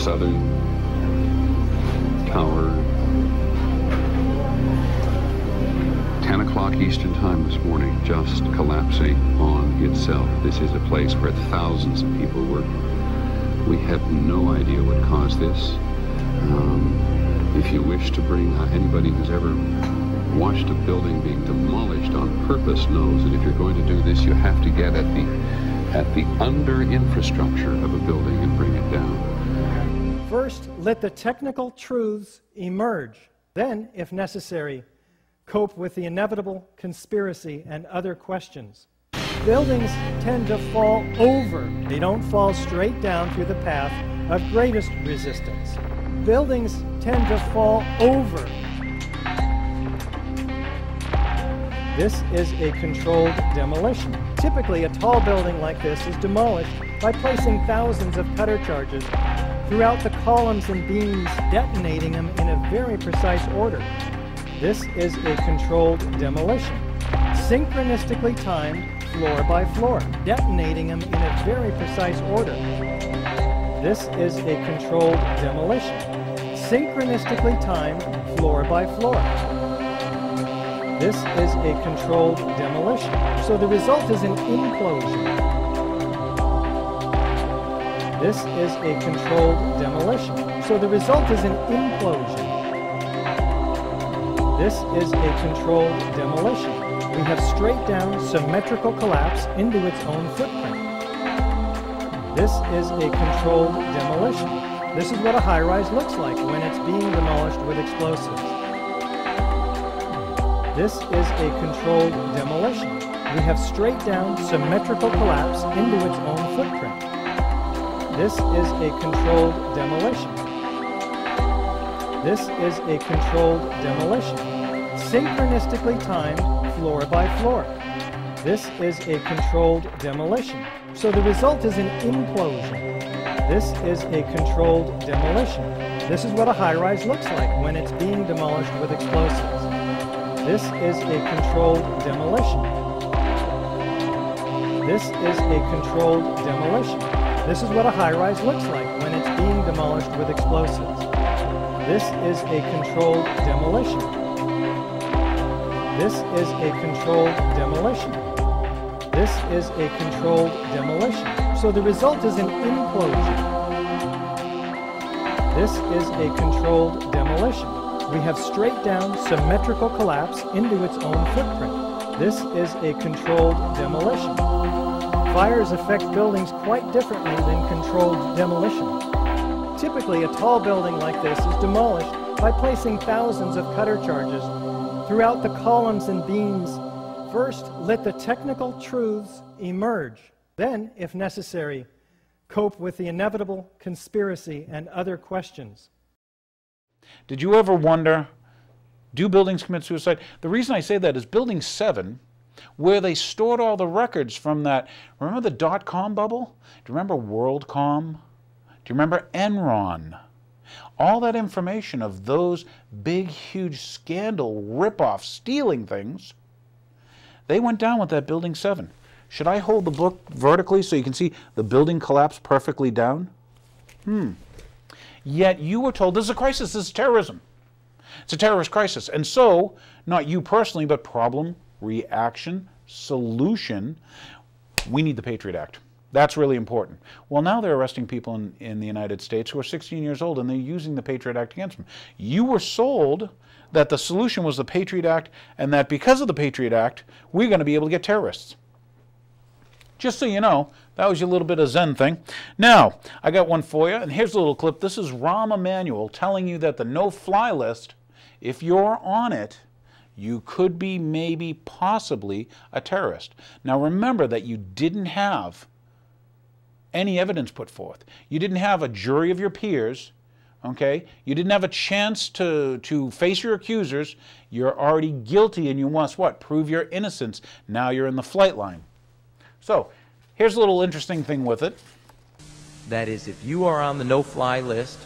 southern tower. 10 o'clock Eastern time this morning, just collapsing on itself. This is a place where thousands of people work. We have no idea what caused this. If you wish to bring anybody who's ever watched a building being demolished on purpose knows that if you're going to do this, you have to get at the under infrastructure of a building and bring it down. First, let the technical truths emerge. Then, if necessary, cope with the inevitable conspiracy and other questions. Buildings tend to fall over. They don't fall straight down through the path of greatest resistance. Buildings tend to fall over. This is a controlled demolition. Typically, a tall building like this is demolished by placing thousands of cutter charges throughout the columns and beams, detonating them in a very precise order. This is a controlled demolition, synchronistically timed floor by floor, detonating them in a very precise order. This is a controlled demolition, synchronistically timed floor by floor. This is a controlled demolition, so the result is an implosion. This is a controlled demolition, so the result is an implosion. This is a controlled demolition. We have straight down symmetrical collapse into its own footprint. This is a controlled demolition. This is what a high-rise looks like when it's being demolished with explosives. This is a controlled demolition. We have straight down symmetrical collapse into its own footprint. This is a controlled demolition. This is a controlled demolition, synchronistically timed floor by floor. This is a controlled demolition, so the result is an implosion. This is a controlled demolition. This is what a high-rise looks like when it's being demolished with explosives. This is a controlled demolition. This is a controlled demolition. This is what a high-rise looks like when it's being demolished with explosives. This is a controlled demolition. This is a controlled demolition. This is a controlled demolition. So the result is an implosion. This is a controlled demolition. We have straight down symmetrical collapse into its own footprint. This is a controlled demolition. Fires affect buildings quite differently than controlled demolition. Typically, a tall building like this is demolished by placing thousands of cutter charges throughout the columns and beams. First, let the technical truths emerge. Then, if necessary, cope with the inevitable conspiracy and other questions. Did you ever wonder, do buildings commit suicide? The reason I say that is Building 7, where they stored all the records from that, remember the dot-com bubble? Do you remember WorldCom? Do you remember Enron? All that information of those big, huge scandal rip-off stealing things, they went down with that Building 7. Should I hold the book vertically so you can see the building collapse perfectly down? Yet you were told this is a crisis, this is terrorism. It's a terrorist crisis. And so, not you personally, but problem, reaction, solution, we need the Patriot Act. That's really important. Well, now they're arresting people in the United States who are 16 years old, and they're using the Patriot Act against them. You were sold that the solution was the Patriot Act, and that because of the Patriot Act, we're going to be able to get terrorists. Just so you know, that was your little bit of Zen thing. Now, I got one for you, and here's a little clip. This is Rahm Emanuel telling you that the no-fly list, if you're on it, you could be maybe possibly a terrorist. Now remember that you didn't have any evidence put forth. You didn't have a jury of your peers, okay? You didn't have a chance to face your accusers. You're already guilty, and you must what? Prove your innocence. Now you're in the flight line. So here's a little interesting thing with it. That is, if you are on the no-fly list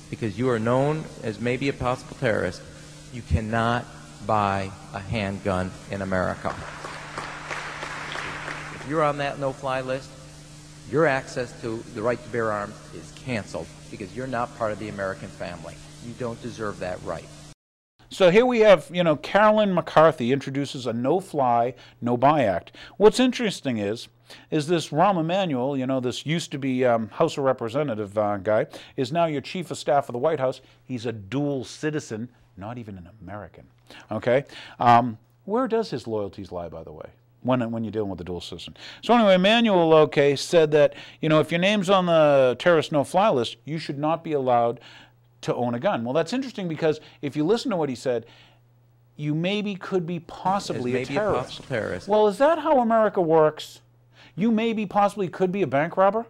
because you are known as maybe a possible terrorist, you cannot buy a handgun in America. If you're on that no-fly list, your access to the right to bear arms is canceled because you're not part of the American family. You don't deserve that right. So here we have, Carolyn McCarthy introduces a no-fly, no-buy act. What's interesting is this Rahm Emanuel, this used to be House of Representative guy, is now your chief of staff of the White House. He's a dual citizen, not even an American. Okay? Where does his loyalties lie, by the way, when you're dealing with a dual citizen? So anyway, Emanuel, said that, if your name's on the terrorist no-fly list, you should not be allowed to own a gun. Well, that's interesting because if you listen to what he said, you could be possibly a terrorist. Well, is that how America works? You possibly could be a bank robber?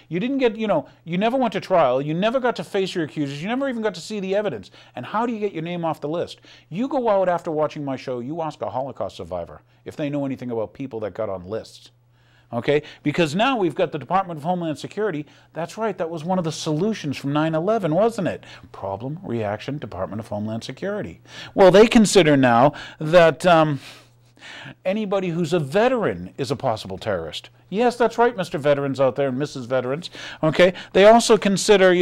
You didn't get, you never went to trial, you never got to face your accusers, you never even got to see the evidence. And how do you get your name off the list? You go out after watching my show, you ask a Holocaust survivor if they know anything about people that got on lists. Okay? Because now we've got the Department of Homeland Security. That's right, that was one of the solutions from 9/11, wasn't it? Problem, reaction, Department of Homeland Security. Well, they consider now that anybody who's a veteran is a possible terrorist. Yes, that's right, Mr. Veterans out there and Mrs. Veterans. Okay? They also consider,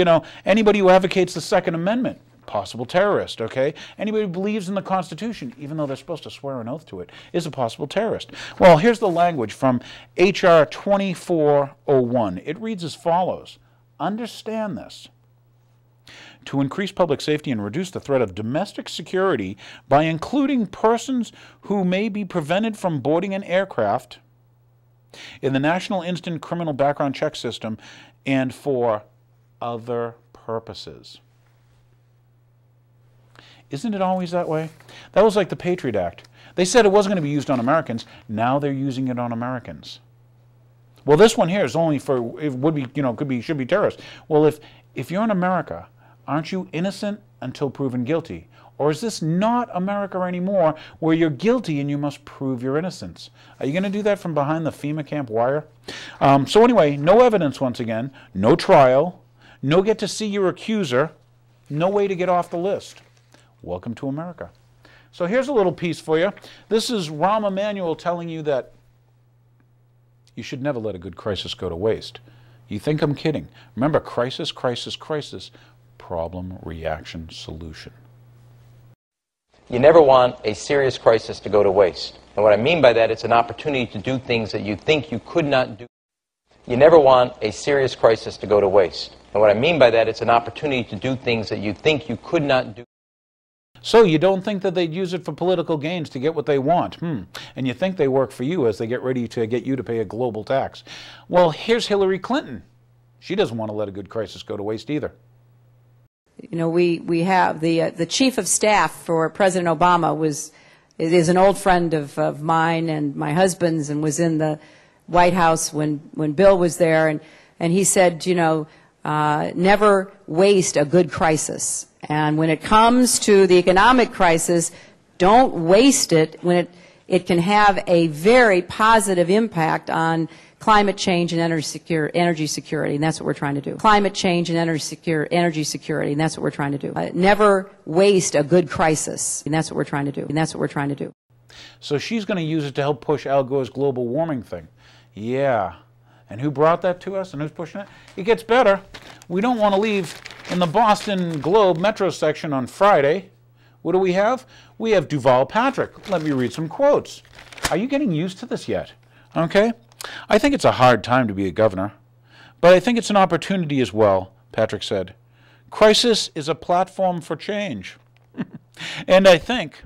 anybody who advocates the Second Amendment, possible terrorist, okay? Anybody who believes in the Constitution, even though they're supposed to swear an oath to it, is a possible terrorist. Well, here's the language from H.R. 2401. It reads as follows. Understand this. To increase public safety and reduce the threat of domestic security by including persons who may be prevented from boarding an aircraft in the National Instant Criminal Background Check System and for other purposes. Isn't it always that way? That was like the Patriot Act. They said it wasn't going to be used on Americans. Now they're using it on Americans. Well, this one here is only for, it would be, should be terrorists. Well, if you're in America, aren't you innocent until proven guilty? Or is this not America anymore, where you're guilty and you must prove your innocence? Are you going to do that from behind the FEMA camp wire? So anyway, no evidence once again, no trial, no get to see your accuser, no way to get off the list. Welcome to America. So here's a little piece for you. This is Rahm Emanuel telling you that you should never let a good crisis go to waste. You think I'm kidding. Remember, crisis, crisis, crisis, problem, reaction, solution. You never want a serious crisis to go to waste. And what I mean by that, it's an opportunity to do things that you think you could not do. You never want a serious crisis to go to waste. And what I mean by that, it's an opportunity to do things that you think you could not do. So you don't think that they'd use it for political gains to get what they want, and you think they work for you as they get ready to get you to pay a global tax. Well, here's Hillary Clinton. She doesn't want to let a good crisis go to waste either. We have the chief of staff for President Obama is an old friend of mine and my husband's, and was in the White House when Bill was there, and he said, never waste a good crisis. And when it comes to the economic crisis, don't waste it when it can have a very positive impact on climate change and energy security, and that's what we're trying to do. Climate change and energy security, and that's what we're trying to do. Never waste a good crisis, and that's what we're trying to do. And that's what we're trying to do. So she's going to use it to help push Al Gore's global warming thing. Yeah. And who brought that to us and who's pushing it? It gets better. We don't want to leave in the Boston Globe Metro section on Friday. What do we have? We have Duval Patrick. Let me read some quotes. Are you getting used to this yet? Okay. I think it's a hard time to be a governor, but I think it's an opportunity as well, Patrick said. Crisis is a platform for change. And I think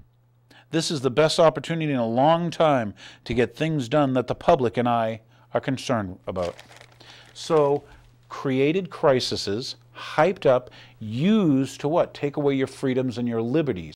this is the best opportunity in a long time to get things done that the public and I are concerned about. So, created crises, hyped up, used to what? Take away your freedoms and your liberties.